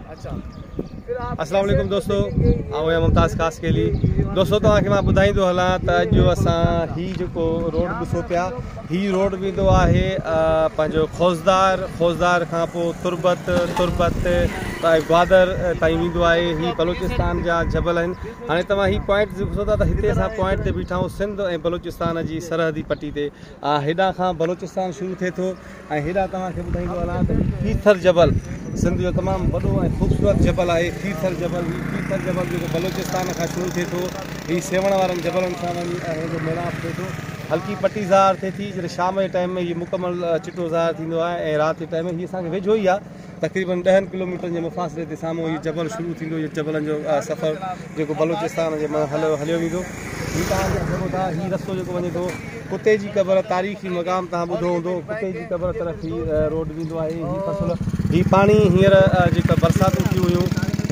अस्सलाम वालेकुम दोस्तों, आऊं मुमताज़ ख़ास के लिए दोस्तों तव्हांखे मां ॿुधाईंदो हलां त अॼु असां ही जेको रोड ॾिसो पिया, ही रोड वेंदो आहे पंहिंजो ख़ोज़दार खां पोइ तुर्बत ग्वादर ताईं वेंदो आहे। ही बलोचिस्तान जा जबल आहिनि। हाणे तव्हां ही पॉइंट ॾिसो था त हिते असां पॉइंट ते बीठा आहियूं सिंध ऐं बलोचिस्तान जी सरहदी पट्टी ते। हेॾां खां बलोचिस्तान शुरू थिए थो ऐं हेॾां तव्हांखे ॿुधाईंदो हलां त कीथर जबल सिंध जो तमामु वॾो ऐं ख़ूबसूरत जबल आहे। कीथर जबल जेको बलोचिस्तान खां शुरू थिए थो, हीउ सेवण वारनि जबलनि सां वञी मिलाप थिए थो। हल्की पट्टी ज़ाहिर थिए थी, जॾहिं शाम जे टाइम में हीउ मुकमल चिटो ज़ाहिर थींदो आहे ऐं राति जे टाइम में हीउ असांखे वेझो ई आहे। तक़रीबन 10 किलोमीटर जे मुफ़ासिले ते साम्हूं हीउ जबल शुरू थींदो। इहो जबलनि जो सफ़र जेको बलोचिस्तान जे हलियो वेंदो। हीउ तव्हां सघो था, हीउ रस्तो जेको वञे थो कुते जी क़बर, तारीख़ी मक़ाम तव्हां ॿुधो हूंदो, कुते जी क़बर तरफ़ हीउ रोड वेंदो आहे। हीउ पाणी हींअर जेका बरसातूं थी हुयूं,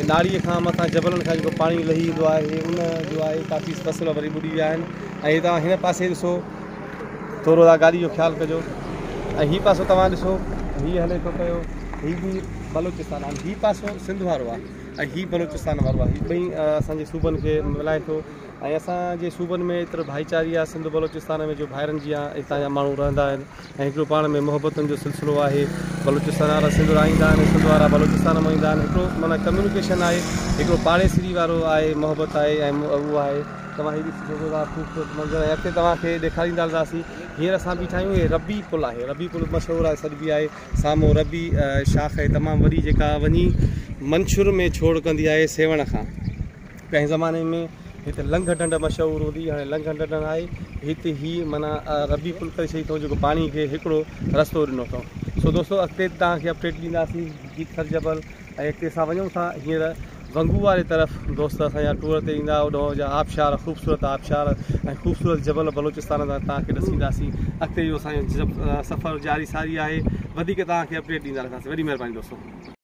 नाड़ीअ खां मथां जबलनि खां जेको पाणी लही ईंदो आहे उन जो आहे, काफ़ी फसल वरी ॿुॾी विया आहिनि। ऐं तव्हां हिन पासे ॾिसो, थोरो गाॾी जो ख़्यालु कजो। ऐं हीउ पासो तव्हां ॾिसो, हीउ हले थो पियो, हीउ बि बलोचिस्तान आहे। हीउ पासो सिंध वारो आहे ऐं हीउ बलोचिस्तान वारो आहे। हीउ ॿई असांजे सूबनि खे मिलाए थो ऐं असांजे सूबनि में एतिरो भाईचारी आहे। सिंध बलोचिस्तान में जो भाइरनि जी आहे, हितां जा माण्हू रहंदा आहिनि ऐं हिकिड़ो पाण में मोहबतनि जो सिलसिलो आहे। बलोचिस्तान वारा सिंध वारा ईंदा आहिनि, सिंध वारा बलोचिस्तान मां ईंदा आहिनि। हिकिड़ो माना कम्यूनिकेशन आहे, हिकिड़ो पाड़ेसरी वारो आहे, मोहबत आहे ऐं उहो आहे। तव्हां हीअ ॾिसी सघो था ख़ूबसूरत मंज़र। ऐं अॻिते तव्हांखे ॾेखारींदा हलंदासीं। हींअर असां बीठा आहियूं, इहे रबी पुल आहे। रबी पुल मशहूरु आहे, सॾिबी आहे। साम्हूं रबी शाख आहे तमामु वॾी, जेका वञी मंशूर में छोड़ कंदी आहे सेवण खां। कंहिं ज़माने में हिते लंघ ढंढ मशहूरु हूंदी, हाणे लंघ ढंढ न आहे हिते। ही माना रबी पुल करे छॾी अथऊं, जेको पाणी खे हिकिड़ो रस्तो ॾिनो अथऊं। सो दोस्तों अॻिते तव्हांखे अपडेट ॾींदासीं कीथर जबल ऐं हिते असां वञूं था हींअर वंगू वारे तरफ़। दोस्त असांजा टूर ते ईंदा, होॾो जा आबशार, ख़ूबसूरत आबशार ऐं ख़ूबसूरत जबल बलोचिस्तान जा तव्हांखे ॾिसींदासीं। अॻिते जो असांजो सफ़र जारी सारी आहे। वधीक तव्हांखे अपडेट ॾींदा रहंदासीं। वॾी महिरबानी दोस्तों।